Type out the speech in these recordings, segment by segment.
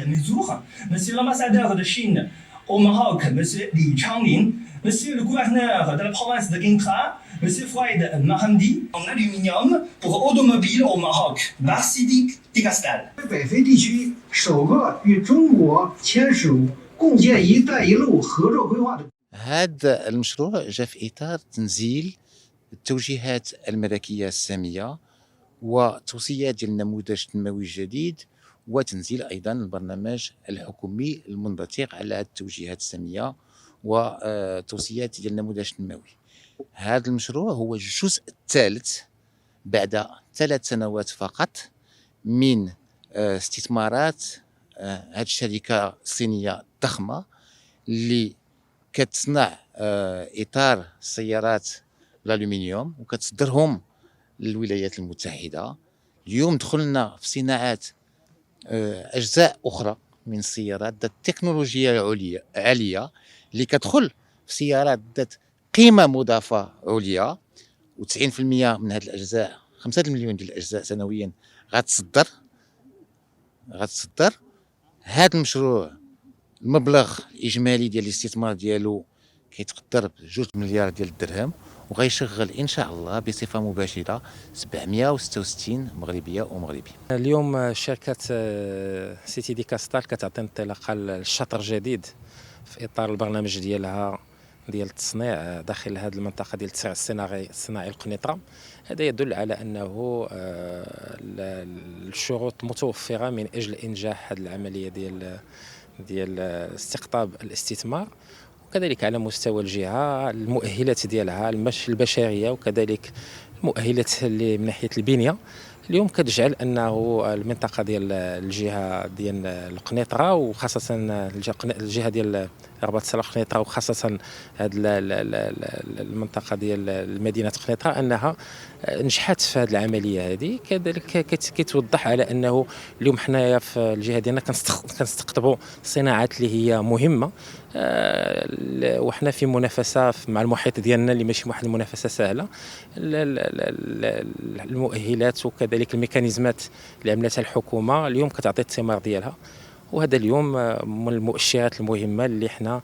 de mesures. Monsieur l'ambassadeur de Chine au Maroc, Monsieur Li Changlin, Monsieur le gouverneur de la province de Kintra, Monsieur Fouaid Mahamdi, en aluminium pour automobiles au Maroc, Varsidi Tigastal. 北非地区首个与中国签署共建“一带一路”合作规划的。 هذا المشروع جاء في إطار تنزيل التوجيهات الملكية السامية وتوصيات ديال النموذج التنموي الجديد وتنزيل أيضا البرنامج الحكومي المنبثق على هذه التوجيهات السامية وتوصيات ديال النموذج التنموي. هذا المشروع هو الجزء الثالث بعد 3 سنوات فقط من استثمارات هذه الشركة الصينية الضخمة اللي كتصنع إطار سيارات الألومنيوم وكتصدرهم للولايات المتحدة. اليوم دخلنا في صناعات أجزاء أخرى من السيارات ذات تكنولوجيا عالية اللي كتدخل في سيارات ذات قيمة مضافة عليا و90% من هذه الأجزاء 5 مليون ديال الأجزاء سنويا غتصدر. هذا المشروع المبلغ الإجمالي ديال الاستثمار ديالو كيتقدر ب2 مليار ديال الدرهم وغيشغل ان شاء الله بصفه مباشره 766 مغربيه ومغربي. اليوم شركه سيتي دي كاستال كتعطي انطلاقه للشطر جديد في اطار البرنامج ديالها ديال التصنيع داخل هذه المنطقه ديال التسريع الصناعي القنيطره. هذا يدل على انه الشروط متوفره من اجل انجاح هذه العمليه ديال استقطاب الاستثمار، وكذلك على مستوى الجهه المؤهلات ديالها البشريه وكذلك المؤهلات اللي من ناحيه البنيه اليوم كتجعل انه المنطقه ديال الجهه ديال القنيطره وخاصه الجهه ديال رباط الصالح قنيطره وخاصه هذه المنطقه ديال مدينه قنيطره انها نجحت في هذه العمليه هذه. كذلك كيتوضح على انه اليوم حنايا في الجهه ديالنا كنستقطبوا صناعات اللي هي مهمه، وحنا في منافسه مع المحيط ديالنا اللي ماشي واحد المنافسه سهله. المؤهلات وكذلك الميكانيزمات اللي عملتها الحكومه اليوم كتعطي الثمار ديالها، وهذا اليوم من المؤشرات المهمه اللي حنا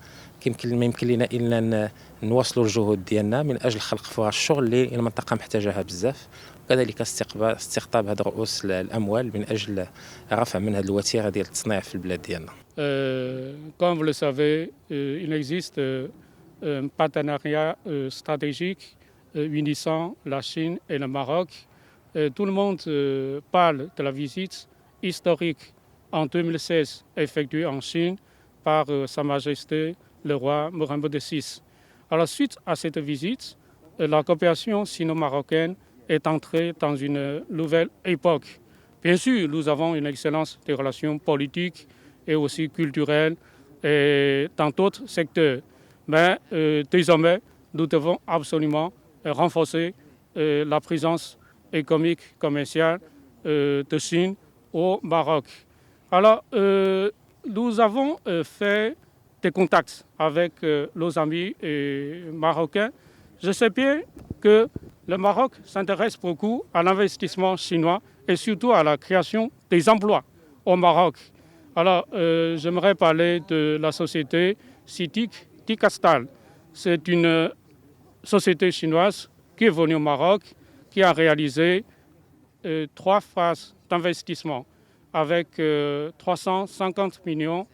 ما يمكن لنا الا نواصلوا الجهود ديالنا من اجل خلق فرص الشغل اللي المنطقه محتاجاها بزاف، وكذلك استقطاب هذه رؤوس الاموال من اجل رفع من هذه الوتيره ديال التصنيع في البلاد ديالنا. Comme vous le savez, il existe un partenariat stratégique unissant la Chine et le Maroc. Tout le monde parle de la visite historique en 2016 effectuée en Chine par Sa Majesté le roi Mohammed VI. À la suite à cette visite, la coopération sino-marocaine est entrée dans une nouvelle époque. Bien sûr, nous avons une excellence des relations politiques et aussi culturelles et dans d'autres secteurs. Mais désormais, nous devons absolument renforcer la présence économique, commerciale de Chine au Maroc. Alors, nous avons fait des contacts avec nos amis marocains. Je sais bien que le Maroc s'intéresse beaucoup à l'investissement chinois et surtout à la création des emplois au Maroc. Alors, j'aimerais parler de la société CITIC Ticastal. C'est une société chinoise qui est venue au Maroc, qui a réalisé 3 phases d'investissement avec 350 millions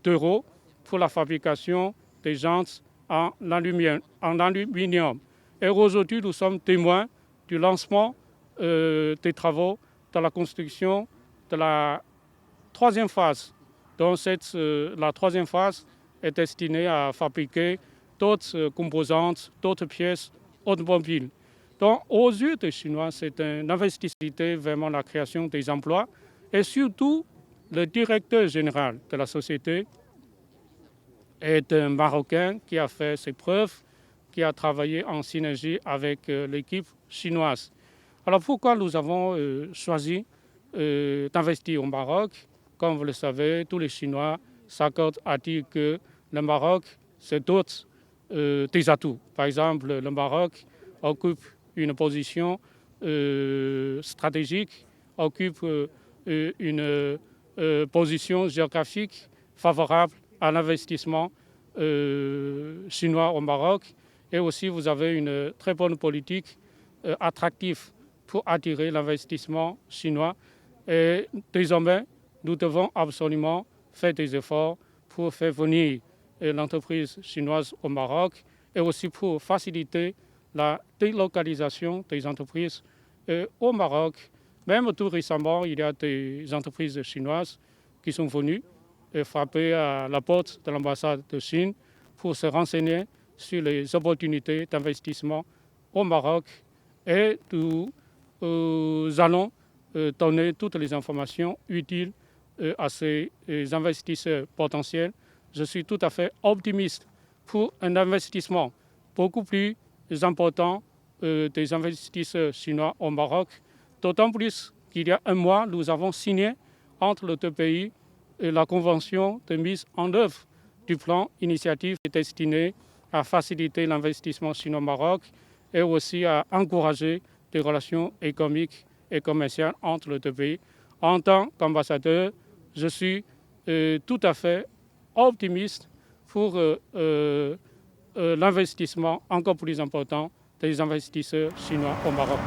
d'euros pour la fabrication des jantes en aluminium. Et aujourd'hui, nous sommes témoins du lancement des travaux de la construction de la 3e phase. Donc la 3e phase est destinée à fabriquer d'autres composantes, d'autres pièces automobiles. Donc aux yeux des Chinois, c'est un investissement vraiment la création des emplois. Et surtout, le directeur général de la société est un Marocain qui a fait ses preuves, qui a travaillé en synergie avec l'équipe chinoise. Alors pourquoi nous avons choisi d'investir au Maroc? Comme vous le savez, tous les Chinois s'accordent à dire que le Maroc, c'est d'autres des atouts. Par exemple, le Maroc occupe une position stratégique, occupe une position géographique favorable à l'investissement chinois au Maroc. Et aussi, vous avez une très bonne politique attractive pour attirer l'investissement chinois. Et désormais, nous devons absolument faire des efforts pour faire venir l'entreprise chinoise au Maroc et aussi pour faciliter la délocalisation des entreprises au Maroc. Même tout récemment, il y a des entreprises chinoises qui sont venues frapper à la porte de l'ambassade de Chine pour se renseigner sur les opportunités d'investissement au Maroc. Et nous allons donner toutes les informations utiles à ces investisseurs potentiels. Je suis tout à fait optimiste pour un investissement beaucoup plus important des investisseurs chinois au Maroc, d'autant plus qu'il y a un mois, nous avons signé entre les deux pays la convention de mise en œuvre du plan initiative destiné à faciliter l'investissement chino-maroc et aussi à encourager des relations économiques et commerciales entre les deux pays. En tant qu'ambassadeur, je suis tout à fait optimiste pour l'investissement encore plus important des investisseurs chinois au Maroc.